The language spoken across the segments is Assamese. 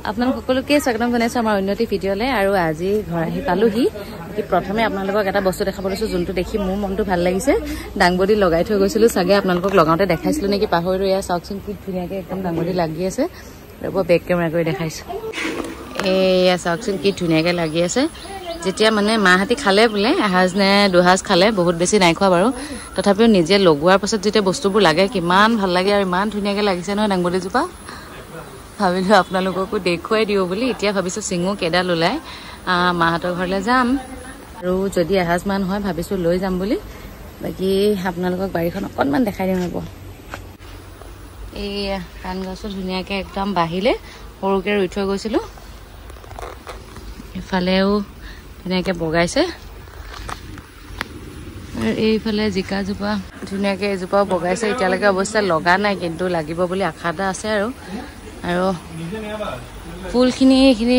আপোনালোক সকলোকে স্বাগতম জনাইছো আমাৰ উন্নতি ভিডিঅ'লে আৰু আজি ঘৰ আহি পালোহি প্ৰথমে আপোনালোকক এটা বস্তু দেখাব লৈছো যোনটো দেখি মোৰ মনটো ভাল লাগিছে ডাংবডি লগাই থৈ গৈছিলো চাগে আপোনালোকক লগাওতে দেখাইছিলো নেকি পাহৰি এয়া চাওকচোন কি ধুনীয়াকে একদম ডাংবডি লাগি আছে ৰব বেক কেমেৰা কৰি দেখাইছো এয়া চাওকচোন কি ধুনীয়াকে লাগি আছে যেতিয়া মানে মাহাতি খালে বোলে এহাজ নে দুহাজ খালে বহুত বেছি নাই খোৱা বাৰু তথাপিও নিজে লগোৱাৰ পাছত যেতিয়া বস্তুবোৰ লাগে কিমান ভাল লাগে আৰু ইমান ধুনীয়াকে লাগিছে নহয় ডাংবডি জোপা ভাবিলো আপোনালোককো দেখুৱাই দিও বুলি এতিয়া ভাবিছো সিঙো কেডাল ওলাই মাহাতৰ ঘৰলে যাম আৰু যদি এহাজ মান হয় ভাবিছো লৈ যাম বুলি বাকি আপোনালোকক বাৰীখন অকনমান দেখাই দিম হ'ব এই পান গছৰ ধুনীয়াকে একদম বাহিলে সৰুকে ৰুই থৈ গৈছিলো এফালেও ধুনীয়াকে বগাইছে আৰু এইফালে জিকা জোপা ধুনীয়াকে এজোপাও বগাইছে এতিয়ালৈকে অৱস্থা লগা নাই কিন্তু লাগিব বুলি আশা এটা আছে আৰু ফুলখিনি এইখিনি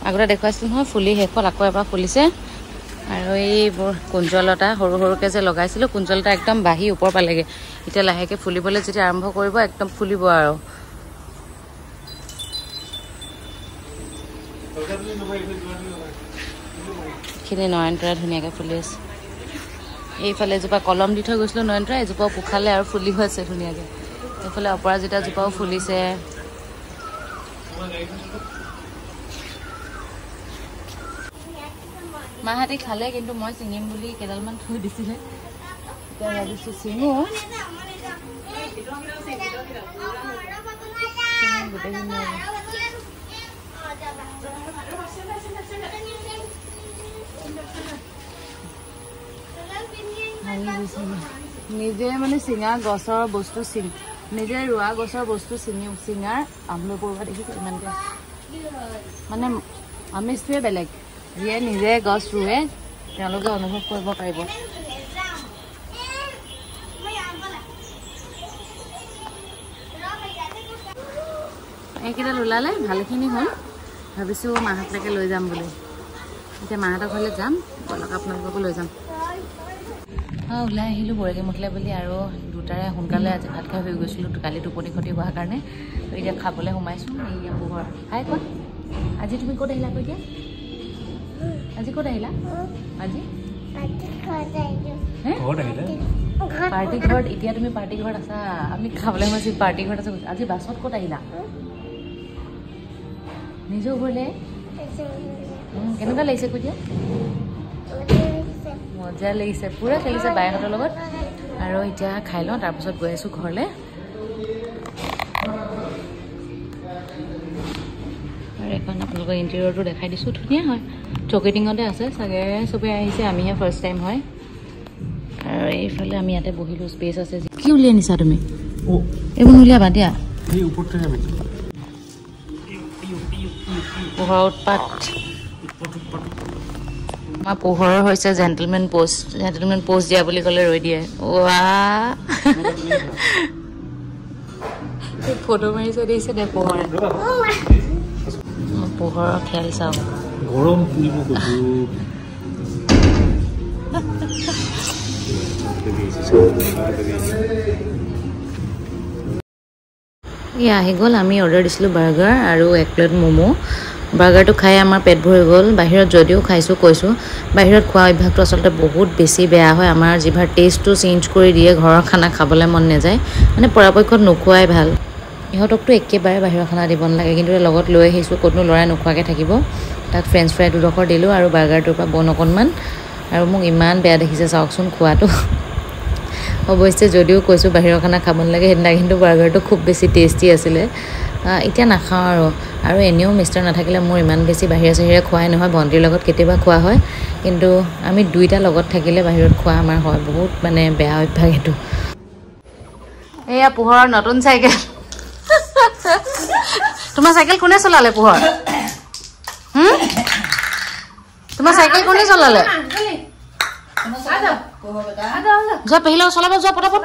আগতে দেখুৱাইছিলো নহয় ফুলি শেষত আকৌ এবাৰ ফুলিছে আৰু এইবোৰ কুঞ্জলতা সৰু সৰুকে যে লগাইছিলো কুঞ্জলতা একদম বাঢ়ি ওপৰ পালেগে এতিয়া লাহেকে ফুলিবলৈ যেতিয়া আৰম্ভ কৰিব একদম ফুলিব আৰু খিনি নয়নতৰা ধুনীয়াকে ফুলি আছে এইফালে এজোপা কলম দি থৈ গৈছিলো নয়নতৰা এজোপাও পোখালে আৰু ফুলি হৈ আছে ধুনীয়াকে এইফালে অপৰাজিতা জোপাও ফুলিছে মাহাতি খালে কিন্তু মই চিঙিম বুলি কেডালমান থৈ দিছিলে এতিয়া ভাবিছো চিঙো নিজে মানে চিঙা গছৰ বস্তু নিজে ৰোৱা গছৰ বস্তু চিঙাৰ আমলৈ পৰুৱা দেখিছো ইমানকে মানে আমেজটোৱে বেলেগ যিয়ে নিজে গছ ৰুৱে তেওঁলোকে অনুভৱ কৰিব পাৰিব এইকেইডাল ওলালে ভালেখিনি হ'ল ভাবিছো মাহঁতলৈকে লৈ যাম বুলি এতিয়া মাহঁতৰ ঘৰলৈ যাম বলক আপোনালোককো লৈ যাম ওলাই আহিলোঁ বৰকে মুঠিলে বুলি আৰু দুটাৰে সোনকালে আজি ভাত খাই হৈ গৈছিলোঁ কালি টোপনি ক্ষতি হোৱাৰ কাৰণে এতিয়া খাবলৈ সোমাইছোঁ এইয়া পোহৰ হাই কোৱা আজি তুমি ক'ত আহিলা কৈ দিয়া আজি ক'ত আহিলা আজি পাৰ্টি ঘৰত এতিয়া তুমি পাৰ্টি ঘৰত আছা আমি খাবলৈ সোমাইছোঁ পাৰ্টি ঘৰত আছোঁ আজি বাছত ক'ত আহিলা নিজৰ ঘৰলৈ কেনেকুৱা লাগিছে কৈ দিয়া মজা লাগিছে পুৰা খেলিছে বাইহঁতৰ লগত আৰু এতিয়া খাই লওঁ তাৰপিছত গৈ আছোঁ ঘৰলৈ আৰু এখন আপোনালোকৰ ইণ্টেৰিয়ৰটো দেখাই দিছোঁ ধুনীয়া হয় চকেটিঙতে আছে চাগে চবেই আহিছে আমিহে ফাৰ্ষ্ট টাইম হয় আৰু এইফালে আমি ইয়াতে বহিলোঁ স্পেচ আছে কি উলিয়াই নিছা তুমি এইবোৰ উলিয়াবা দিয়া পোহৰৰ উৎপাত আমাৰ পোহৰৰ হৈছে জেণ্টেলমেন পোষ্ট দিয়া বুলি ক'লে ৰৈ দিয়ে ফটো মাৰিছে দিছে দে পোহৰে পোহৰৰ খেল চাওক গৰম আহি গ'ল আমি অৰ্ডাৰ দিছিলোঁ বাৰ্গাৰ আৰু 1 প্লেট ম'ম' বাৰ্গাৰটো খাই আমাৰ পেট ভৰি গ'ল বাহিৰত যদিও খাইছোঁ কৈছোঁ বাহিৰত খোৱা অভ্যাসটো আচলতে বহুত বেছি বেয়া হয় আমাৰ জিভাৰ টেষ্টটো চেঞ্জ কৰি দিয়ে ঘৰৰ খানা খাবলৈ মন নাযায় মানে পৰাপক্ষত নোখোৱাই ভাল ইহঁতকতো একেবাৰে বাহিৰৰ খানা দিব নালাগে কিন্তু লগত লৈ আহিছোঁ ক'তনো ল'ৰাই নোখোৱাকৈ থাকিব তাক ফ্ৰেঞ্চ ফ্ৰাই দুডোখৰ দিলোঁ আৰু বাৰ্গাৰটোৰ পৰা বন অকণমান আৰু মোক ইমান বেয়া দেখিছে চাওকচোন খোৱাটো অৱশ্যে যদিও কৈছোঁ বাহিৰৰ খানা খাব নালাগে সেইদিনা কিন্তু বাৰ্গাৰটো খুব বেছি টেষ্টি আছিলে এতিয়া নাখাওঁ আৰু এনেও মিষ্টাৰ নাথাকিলে মোৰ ইমান বেছি বাহিৰে চাহিৰে খোৱাই নহয় ভণ্টিৰ লগত কেতিয়াবা খোৱা হয় কিন্তু আমি দুইটা লগত থাকিলে বাহিৰত খোৱা আমাৰ হয় বহুত মানে বেয়া অভ্যাস এইটো এয়া পোহৰৰ নতুন চাইকেল তোমাৰ চাইকেল কোনে চলালে পোহৰ তোমাৰ চাইকেল কোনে চলালে যোৱা পেহিলা চলাব যোৱা পটাপট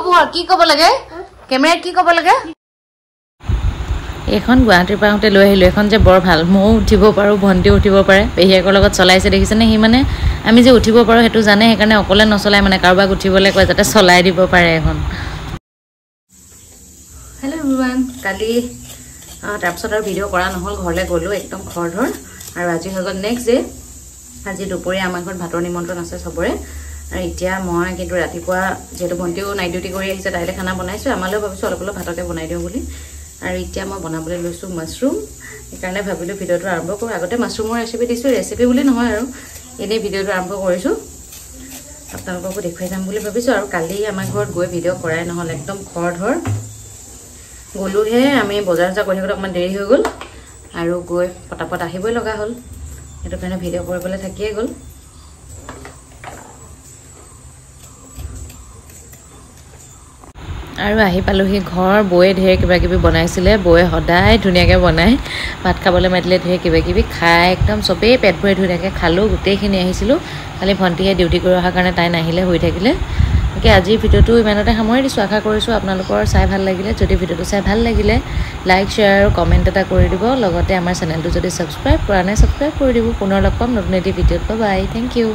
পোহৰ কি ক'ব লাগে কেমেৰাত কি ক'ব লাগে এইখন গুৱাহাটীৰ পৰা আহোঁতে লৈ আহিলোঁ। এখন যে বৰ ভাল, ময়ো উঠিব পাৰোঁ, ভণ্টিও উঠিব পাৰে। পেহীয়েকৰ লগত চলাইছে দেখিছেনে? সি মানে আমি যে উঠিব পাৰোঁ সেইটো জানে, সেইকাৰণে অকলে নচলাই, মানে কাৰোবাক উঠিবলৈ কয় যাতে চলাই দিব পাৰে এখন। হেল্ল' এভৰিৱান, কালি তাৰপিছত আৰু ভিডিঅ' কৰা নহ'ল, ঘৰলৈ গ'লোঁ একদম খৰধৰ। আৰু আজি হৈ গ'ল নেক্সট ডে। আজি দুপৰীয়া আমাৰ ঘৰত ভাতৰ নিমন্ত্ৰণ আছে চবৰে। আৰু এতিয়া মই কিন্তু ৰাতিপুৱা যিহেতু ভণ্টিও নাইট ডিউটি কৰি আহিছে, তাইলৈ খানা বনাইছোঁ। আমালৈও ভাবিছোঁ অলপ অলপ ভাতকে বনাই দিওঁ বুলি। আৰু এতিয়া মই বনাবলৈ লৈছোঁ মাছৰুম। সেইকাৰণে ভাবিলোঁ ভিডিঅ'টো আৰম্ভ কৰোঁ। আগতে মাছৰুমৰ ৰেচিপি দিছোঁ, ৰেচিপি বুলি নহয় আৰু এনেই ভিডিঅ'টো আৰম্ভ কৰিছোঁ, আপোনালোককো দেখুৱাই যাম বুলি ভাবিছোঁ। আৰু কালি আমাৰ ঘৰত গৈ ভিডিঅ' কৰাই নহ'ল, একদম খৰধৰ গ'লোহে। আমি বজাৰ চজাৰ কৰি থাকোঁতে অকণমান দেৰি হৈ গ'ল আৰু গৈ পটাপট আহিবই লগা হ'ল, সেইটো কাৰণে ভিডিঅ' কৰিবলৈ থাকিয়ে গ'ল। আৰু আহি পালোঁহি ঘৰ। বৌয়ে ঢেৰ কিবাকিবি বনাইছিলে, বৌয়ে সদায় ধুনীয়াকৈ বনায়। ভাত খাবলৈ মাতিলে ঢেৰ কিবাকিবি খাই একদম চবেই পেট ভৰি ধুনীয়াকৈ খালোঁ, গোটেইখিনি আহিছিলোঁ। খালি ভণ্টিয়ে ডিউটি কৰি অহাৰ কাৰণে তাই নাহিলে, শুই থাকিলে। গতিকে আজিৰ ভিডিঅ'টো ইমানতে সামৰি দিছোঁ। আশা কৰিছোঁ আপোনালোকৰ চাই ভাল লাগিলে। যদি ভিডিঅ'টো চাই ভাল লাগিলে লাইক, শ্বেয়াৰ আৰু কমেণ্ট এটা কৰি দিব। লগতে আমাৰ চেনেলটো যদি ছাবস্ক্ৰাইব কৰা নাই ছাবস্ক্ৰাইব কৰি দিব। পুনৰ লগ পাম নতুন এটি ভিডিঅ'ত। Bye bye, thank U.